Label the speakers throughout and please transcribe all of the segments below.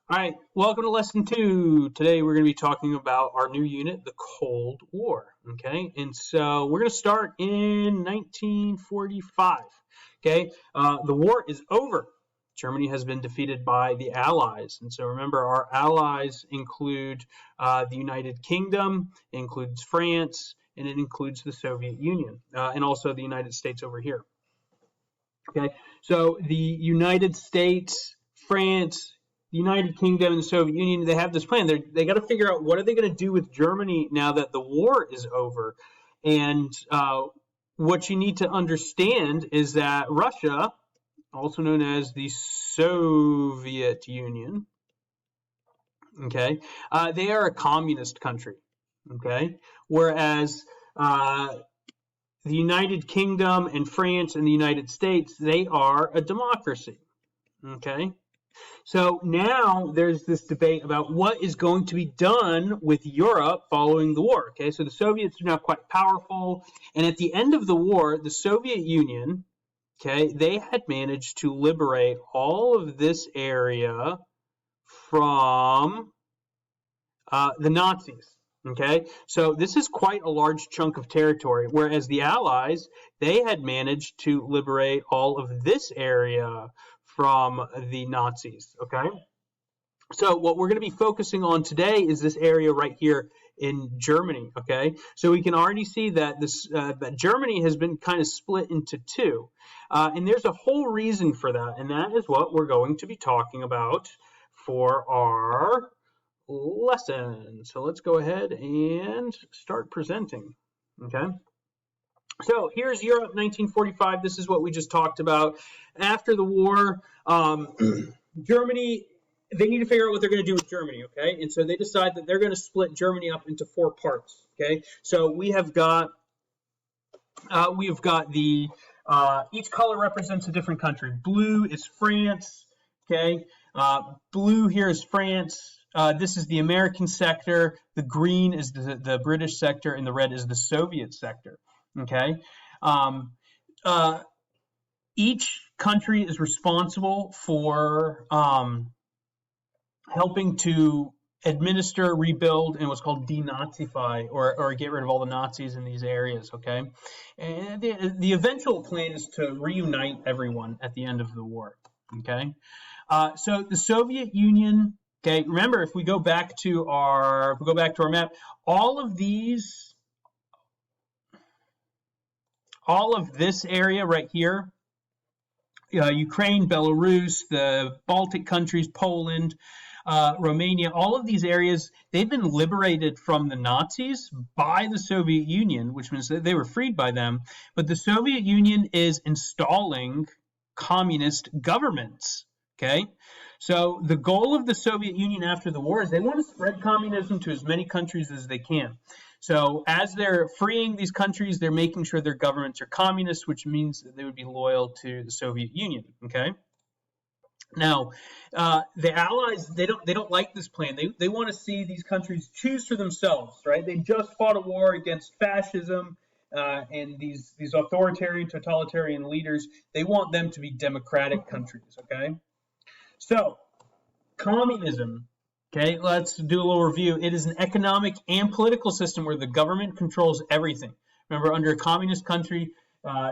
Speaker 1: All right, welcome to lesson 2. Today we're going to be talking about our new unit, the Cold War. Okay, and so we're going to start in 1945. Okay, the war is over. Germany has been defeated by the Allies, and so remember, our allies include the United Kingdom, it includes France, and it includes the Soviet Union, and also the United States over here. Okay, so the United States, France, the United Kingdom, and the Soviet Union, they have this plan. They got to figure out what are they going to do with Germany now that the war is over. And what you need to understand is that Russia, also known as the Soviet Union, okay, they are a communist country, okay, whereas the United Kingdom and France and the United States, they are a democracy. Okay. So now there's this debate about what is going to be done with Europe following the war. Okay. So the Soviets are now quite powerful. And at the end of the war, the Soviet Union, okay, they had managed to liberate all of this area from the Nazis. Okay, so this is quite a large chunk of territory, whereas the Allies, they had managed to liberate all of this area from the Nazis. Okay, so what we're going to be focusing on today is this area right here in Germany. Okay, so we can already see that that Germany has been kind of split into two, and there's a whole reason for that, and that is what we're going to be talking about for our lesson. So let's go ahead and start presenting. Okay. So here's Europe 1945. This is what we just talked about. After the war, Germany, they need to figure out what they're going to do with Germany. Okay. And so they decide that they're going to split Germany up into 4 parts. Okay. So we have got the each color represents a different country. Blue is France. Okay. Blue here is France. This is the American sector, the green is the British sector, and the red is the Soviet sector. Okay, each country is responsible for helping to administer, rebuild, and what's called denazify, or get rid of all the Nazis in these areas. Okay, and the eventual plan is to reunite everyone at the end of the war. Okay, so the Soviet Union. Okay, remember, if we go back to our map, all of this area right here, Ukraine, Belarus, the Baltic countries, Poland, Romania, all of these areas, they've been liberated from the Nazis by the Soviet Union, which means that they were freed by them. But the Soviet Union is installing communist governments. Okay, so the goal of the Soviet Union after the war is they want to spread communism to as many countries as they can. So as they're freeing these countries, they're making sure their governments are communist, which means that they would be loyal to the Soviet Union. Okay. Now, the Allies, they don't like this plan. They want to see these countries choose for themselves, right? They just fought a war against fascism. And these authoritarian, totalitarian leaders, they want them to be democratic countries. Okay. So, communism, okay, let's do a little review. It is an economic and political system where the government controls everything. Remember, under a communist country,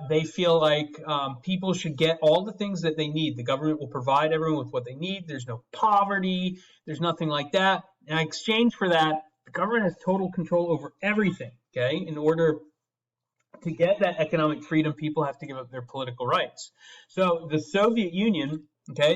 Speaker 1: they feel like people should get all the things that they need. The government will provide everyone with what they need. There's no poverty. There's nothing like that. In exchange for that, the government has total control over everything, okay? In order to get that economic freedom, people have to give up their political rights. So the Soviet Union, okay,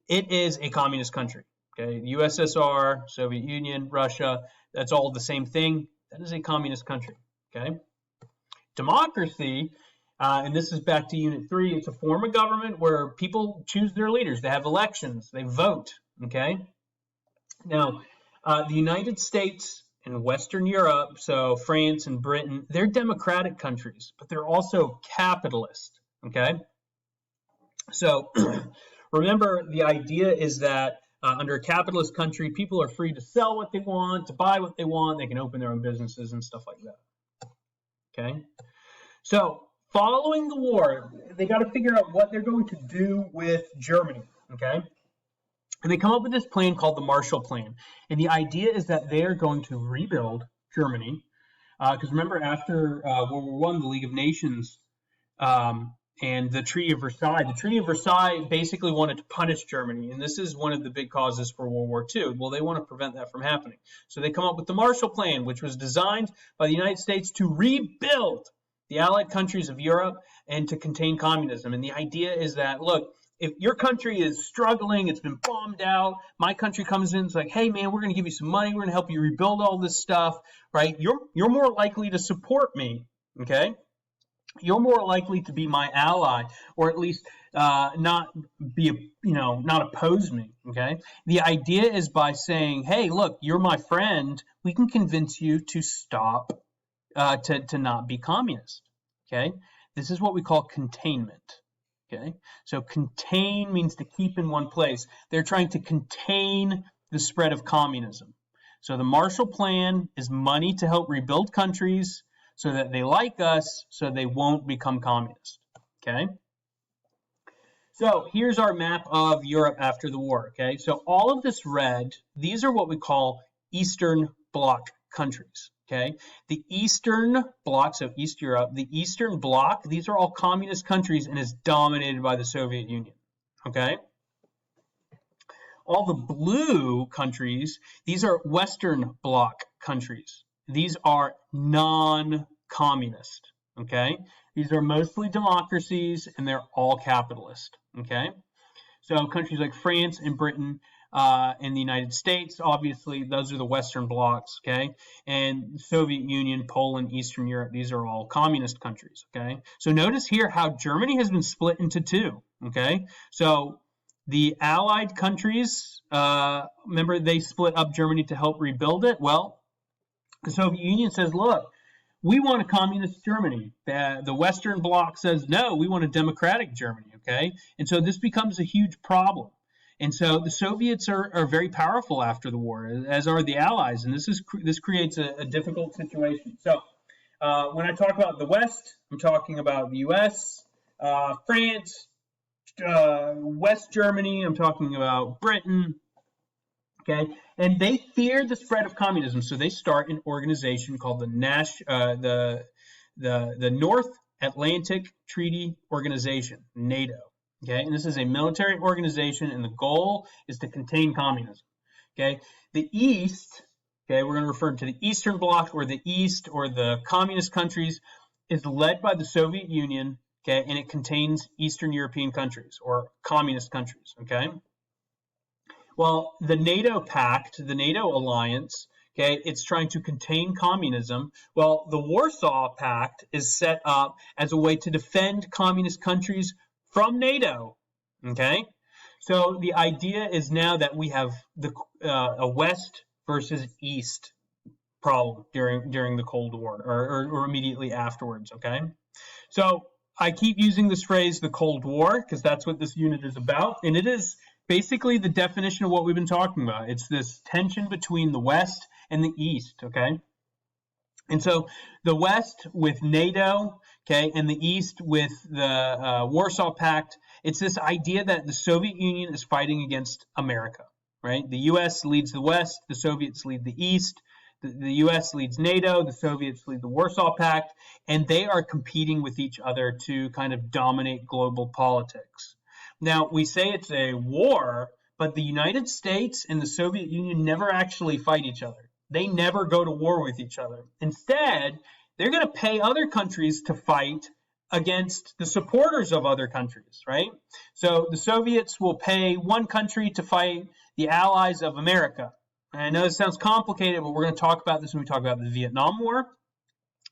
Speaker 1: it is a communist country. Okay, the USSR, Soviet Union, Russia, that's all the same thing. That is a communist country. Okay, democracy, and this is back to Unit 3. It's a form of government where people choose their leaders. They have elections. They vote. Okay. Now, the United States and Western Europe, so France and Britain, they're democratic countries, but they're also capitalist. Okay. So remember, the idea is that under a capitalist country, people are free to sell what they want, to buy what they want. They can open their own businesses and stuff like that. Okay. So following the war, they got to figure out what they're going to do with Germany. Okay. And they come up with this plan called the Marshall Plan. And the idea is that they're going to rebuild Germany. Because remember, after World War I, the League of Nations and the Treaty of Versailles, the Treaty of Versailles basically wanted to punish Germany. And this is one of the big causes for World War II. Well, they want to prevent that from happening. So they come up with the Marshall Plan, which was designed by the United States to rebuild the Allied countries of Europe and to contain communism. And the idea is that, look, if your country is struggling, it's been bombed out, my country comes in, it's like, hey man, we're going to give you some money, we're going to help you rebuild all this stuff, right? You're more likely to support me, okay? You're more likely to be my ally, or at least not oppose me, okay? The idea is by saying, hey, look, you're my friend, we can convince you to stop, to not be communist, okay? This is what we call containment. Okay, so contain means to keep in one place. They're trying to contain the spread of communism. So the Marshall Plan is money to help rebuild countries so that they like us, so they won't become communist. Okay. So here's our map of Europe after the war. Okay, so all of this red, these are what we call Eastern Bloc countries. Okay, the Eastern Bloc, so East Europe, the Eastern Bloc, these are all communist countries and is dominated by the Soviet Union. Okay, all the blue countries, these are Western Bloc countries. These are non-communist. Okay, these are mostly democracies and they're all capitalist. Okay, so countries like France and Britain. In the United States, obviously, those are the Western blocs, okay? And Soviet Union, Poland, Eastern Europe, these are all communist countries, okay? So notice here how Germany has been split into two, okay? So the Allied countries, remember they split up Germany to help rebuild it? Well, the Soviet Union says, look, we want a communist Germany. The Western bloc says, no, we want a democratic Germany, okay? And so this becomes a huge problem. And so the Soviets are very powerful after the war, as are the Allies, and this creates a difficult situation. So when I talk about the West, I'm talking about the U.S., France, West Germany. I'm talking about Britain. Okay, and they fear the spread of communism, so they start an organization called the North Atlantic Treaty Organization, NATO. Okay, and this is a military organization, and the goal is to contain communism. Okay, the East, okay, we're going to refer to the Eastern Bloc or the East or the communist countries, is led by the Soviet Union, okay, and it contains Eastern European countries or communist countries, okay. Well, the NATO pact, the NATO alliance, okay, it's trying to contain communism. Well, the Warsaw Pact is set up as a way to defend communist countries from NATO, okay? So the idea is now that we have a West versus East problem during the Cold War or immediately afterwards, okay? So I keep using this phrase, the Cold War, because that's what this unit is about, and it is basically the definition of what we've been talking about. It's this tension between the West and the East, okay? And so the West with NATO, okay, and the East with the Warsaw Pact, it's this idea that the Soviet Union is fighting against America, right? The U.S. leads the West, the Soviets lead the East, the U.S. leads NATO, the Soviets lead the Warsaw Pact, and they are competing with each other to kind of dominate global politics. Now, we say it's a war, but the United States and the Soviet Union never actually fight each other. They never go to war with each other. Instead, they're going to pay other countries to fight against the supporters of other countries, right? So the Soviets will pay one country to fight the allies of America. And I know this sounds complicated, but we're going to talk about this when we talk about the Vietnam War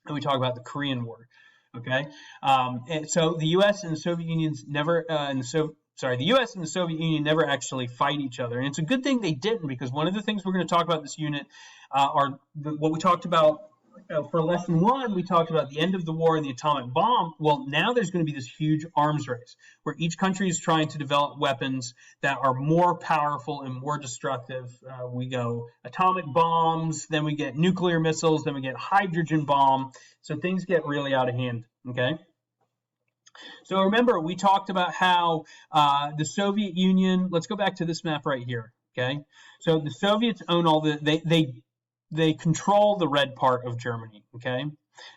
Speaker 1: and we talk about the Korean War, okay? And so the U.S. and the Soviet Union's never, the U.S. and the Soviet Union never actually fight each other. And it's a good thing they didn't, because one of the things we're going to talk about this unit what we talked about for lesson 1, we talked about the end of the war and the atomic bomb. Well, now there's going to be this huge arms race where each country is trying to develop weapons that are more powerful and more destructive. We go atomic bombs, then we get nuclear missiles, then we get hydrogen bomb. So things get really out of hand, okay? So remember, we talked about how the Soviet Union. Let's go back to this map right here. Okay, so the Soviets own all they control the red part of Germany. Okay,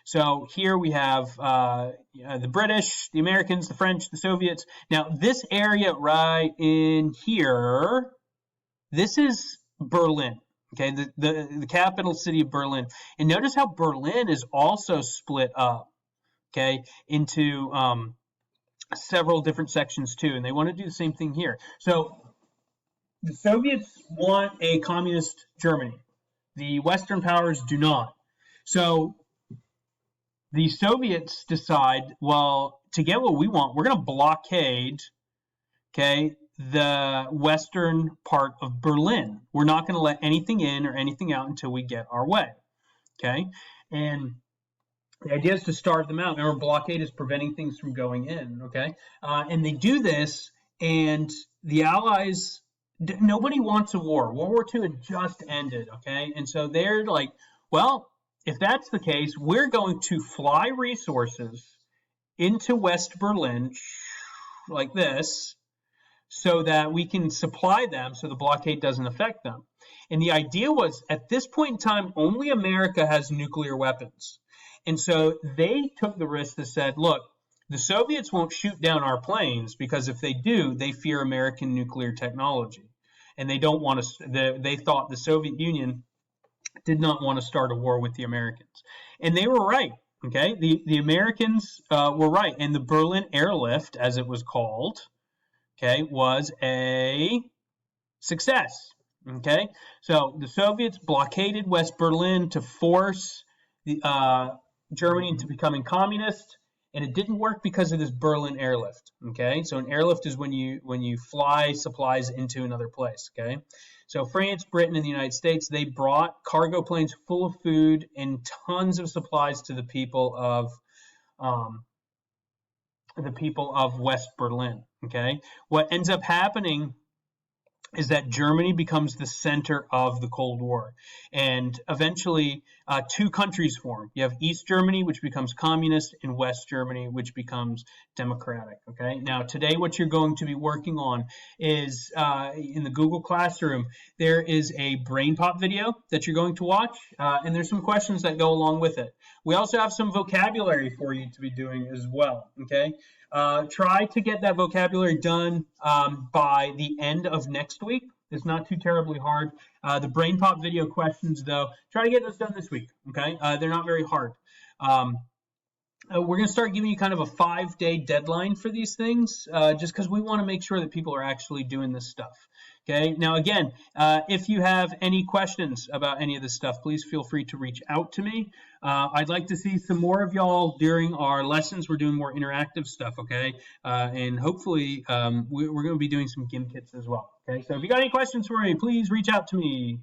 Speaker 1: so here we have the British, the Americans, the French, the Soviets. Now this area right in here, this is Berlin. Okay, the capital city of Berlin. And notice how Berlin is also split up. Okay, into several different sections too, and they want to do the same thing here. So the Soviets want a communist Germany. The Western powers do not. So the Soviets decide, well, to get what we want, we're going to blockade, okay, the western part of Berlin. We're not going to let anything in or anything out until we get our way, okay? And the idea is to starve them out. Remember, blockade is preventing things from going in, okay? And they do this, and the Allies, nobody wants a war. World War II had just ended, okay? And so they're like, well, if that's the case, we're going to fly resources into West Berlin like this so that we can supply them so the blockade doesn't affect them. And the idea was, at this point in time, only America has nuclear weapons. And so they took the risk that said, look, the Soviets won't shoot down our planes because if they do, they fear American nuclear technology. And they don't want to, they thought the Soviet Union did not want to start a war with the Americans. And they were right. Okay, the Americans were right. And the Berlin airlift, as it was called, okay, was a success. Okay, so the Soviets blockaded West Berlin to force the Germany into becoming communist, and it didn't work because of this Berlin airlift. Okay, so an airlift is when you fly supplies into another place. Okay, so France, Britain, and the United States, they brought cargo planes full of food and tons of supplies to the people of West Berlin. Okay, what ends up happening is that Germany becomes the center of the Cold War. And eventually, two countries form. You have East Germany, which becomes communist, and West Germany, which becomes democratic. Okay. Now, today, what you're going to be working on is in the Google Classroom, there is a Brain Pop video that you're going to watch, and there's some questions that go along with it. We also have some vocabulary for you to be doing as well. Okay. Try to get that vocabulary done by the end of next week. It's not too terribly hard. The Brain Pop video questions, though, try to get those done this week, okay? They're not very hard. We're going to start giving you kind of a 5-day deadline for these things, just because we want to make sure that people are actually doing this stuff. Okay. Now, again, if you have any questions about any of this stuff, please feel free to reach out to me. I'd like to see some more of y'all during our lessons. We're doing more interactive stuff. Okay. And hopefully we're going to be doing some GIM kits as well. Okay. So if you got any questions for me, please reach out to me.